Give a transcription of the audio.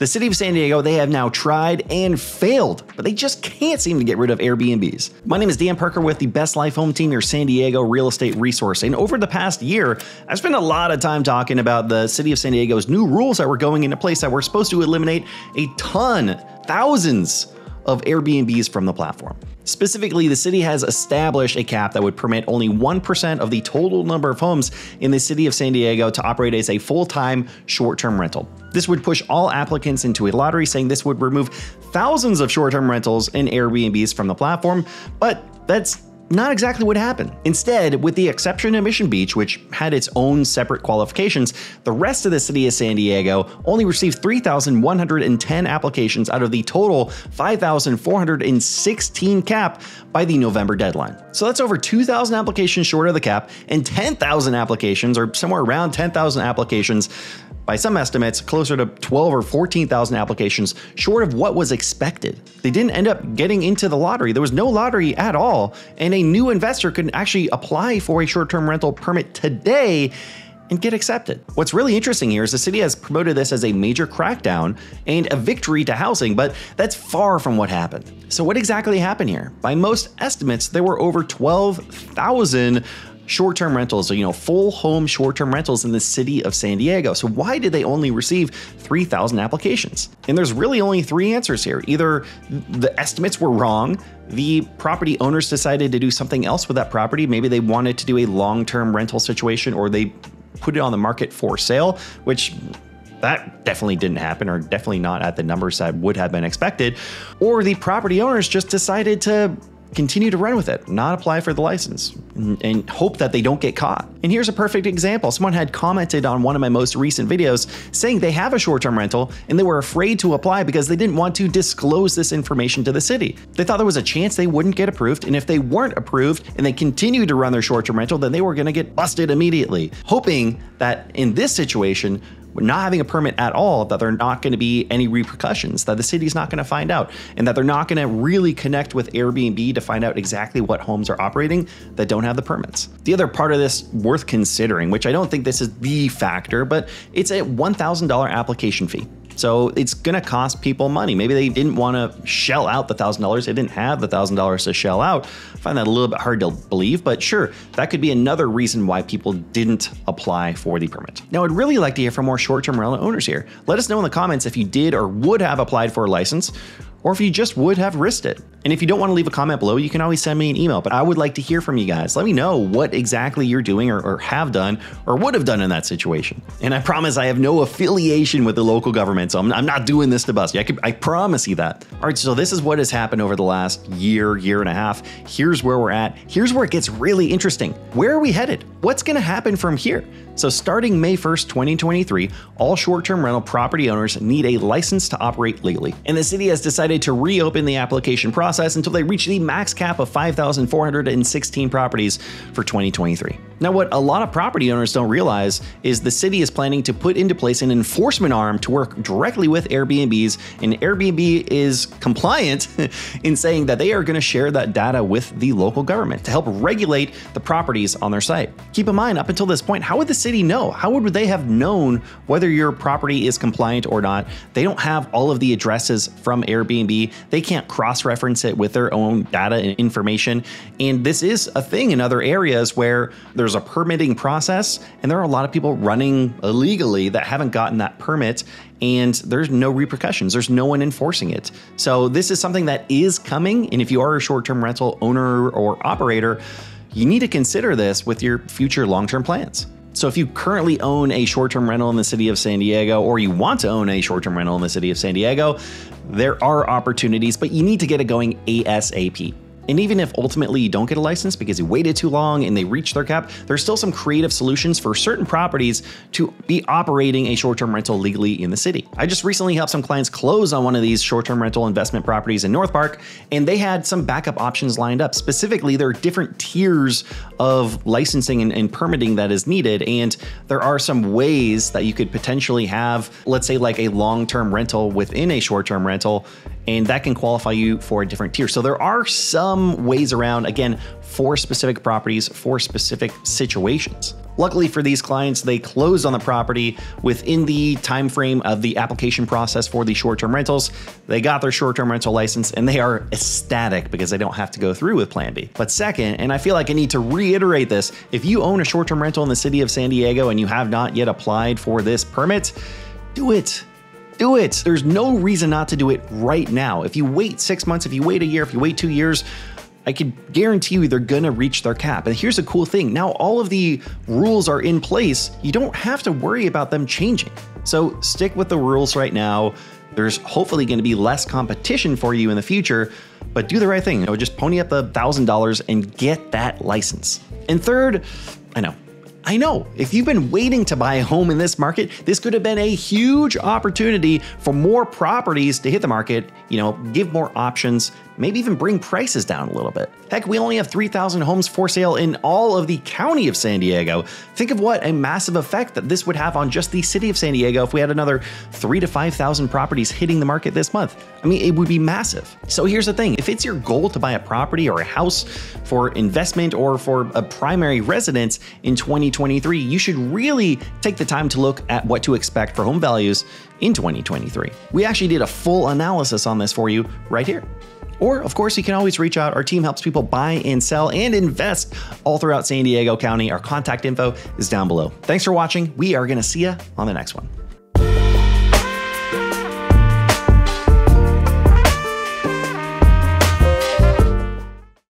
The city of San Diego, they have now tried and failed, but they just can't seem to get rid of Airbnbs. My name is Dan Parker with the Best Life Home Team, your San Diego real estate resource. And over the past year, I've spent a lot of time talking about the city of San Diego's new rules that were going into place that were supposed to eliminate thousands of Airbnbs from the platform. Specifically, the city has established a cap that would permit only 1% of the total number of homes in the city of San Diego to operate as a full-time short-term rental. This would push all applicants into a lottery, saying this would remove thousands of short-term rentals and Airbnbs from the platform, but that's not exactly what happened. Instead, with the exception of Mission Beach, which had its own separate qualifications, the rest of the city of San Diego only received 3,110 applications out of the total 5,416 cap by the November deadline. So that's over 2,000 applications short of the cap and 10,000 applications, or somewhere around 10,000 applications, by some estimates, closer to 12 or 14,000 applications short of what was expected. They didn't end up getting into the lottery. There was no lottery at all, and a new investor could actually apply for a short-term rental permit today and get accepted. What's really interesting here is the city has promoted this as a major crackdown and a victory to housing, but that's far from what happened. So what exactly happened here? By most estimates, there were over 12,000 short-term rentals, so full home short-term rentals in the city of San Diego. So why did they only receive 3,000 applications? And there's really only three answers here. Either the estimates were wrong, the property owners decided to do something else with that property. Maybe they wanted to do a long-term rental situation, or they put it on the market for sale, which that definitely didn't happen, or definitely not at the numbers that would have been expected. Or the property owners just decided to continue to run with it, not apply for the license, and hope that they don't get caught. And here's a perfect example. Someone had commented on one of my most recent videos saying they have a short-term rental and they were afraid to apply because they didn't want to disclose this information to the city. They thought there was a chance they wouldn't get approved, and if they weren't approved and they continued to run their short-term rental, then they were going to get busted immediately, hoping that in this situation, not having a permit at all, that there are not going to be any repercussions, that the city's not going to find out, and that they're not going to really connect with Airbnb to find out exactly what homes are operating that don't have the permits. The other part of this worth considering, which I don't think this is the factor, but it's a $1,000 application fee. So it's going to cost people money. Maybe they didn't want to shell out the $1,000. They didn't have the $1,000 to shell out. I find that a little bit hard to believe, but sure, that could be another reason why people didn't apply for the permit. Now, I'd really like to hear from more short-term rental owners here. Let us know in the comments if you did or would have applied for a license, or if you just would have risked it. And if you don't want to leave a comment below, you can always send me an email, but I would like to hear from you guys. Let me know what exactly you're doing or have done or would have done in that situation. And I promise I have no affiliation with the local government, so I'm not doing this to bust you. I promise you that. All right, so this is what has happened over the last year and a half. Here's where we're at. Here's where it gets really interesting. Where are we headed? What's going to happen from here? So starting May 1st, 2023, all short-term rental property owners need a license to operate legally. And the city has decided to reopen the application process until they reach the max cap of 5,416 properties for 2023. Now, what a lot of property owners don't realize is the city is planning to put into place an enforcement arm to work directly with Airbnbs, and Airbnb is compliant in saying that they are going to share that data with the local government to help regulate the properties on their site. Keep in mind, up until this point, how would the city know? How would they have known whether your property is compliant or not? They don't have all of the addresses from Airbnb. They can't cross-reference it with their own data and information. And this is a thing in other areas where there's a permitting process, and there are a lot of people running illegally that haven't gotten that permit, and there's no repercussions. There's no one enforcing it. So this is something that is coming. And if you are a short-term rental owner or operator, you need to consider this with your future long-term plans. So if you currently own a short-term rental in the city of San Diego, or you want to own a short-term rental in the city of San Diego, there are opportunities, but you need to get it going ASAP. And even if ultimately you don't get a license because you waited too long and they reached their cap, there's still some creative solutions for certain properties to be operating a short-term rental legally in the city. I just recently helped some clients close on one of these short-term rental investment properties in North Park, and they had some backup options lined up. Specifically, there are different tiers of licensing and permitting that is needed, and there are some ways that you could potentially have, let's say, like a long-term rental within a short-term rental, and that can qualify you for a different tier. So there are some ways around, again, for specific properties, for specific situations. Luckily for these clients, they closed on the property within the time frame of the application process for the short-term rentals. They got their short-term rental license and they are ecstatic because they don't have to go through with Plan B. But second, and I feel like I need to reiterate this, if you own a short-term rental in the city of San Diego and you have not yet applied for this permit, do it. Do it. There's no reason not to do it right now. If you wait 6 months, if you wait a year, if you wait 2 years, I can guarantee you they're gonna reach their cap. And here's a cool thing. Now all of the rules are in place. You don't have to worry about them changing. So stick with the rules right now. There's hopefully gonna be less competition for you in the future, but do the right thing. Just pony up the $1,000 and get that license. And third, I know, if you've been waiting to buy a home in this market, this could have been a huge opportunity for more properties to hit the market, give more options, maybe even bring prices down a little bit. Heck, we only have 3,000 homes for sale in all of the county of San Diego. Think of what a massive effect that this would have on just the city of San Diego if we had another 3,000 to 5,000 properties hitting the market this month. I mean, it would be massive. So here's the thing, if it's your goal to buy a property or a house for investment or for a primary residence in 2023, you should really take the time to look at what to expect for home values in 2023. We actually did a full analysis on this for you right here. Or, of course, you can always reach out. Our team helps people buy and sell and invest all throughout San Diego County. Our contact info is down below. Thanks for watching. We are going to see you on the next one.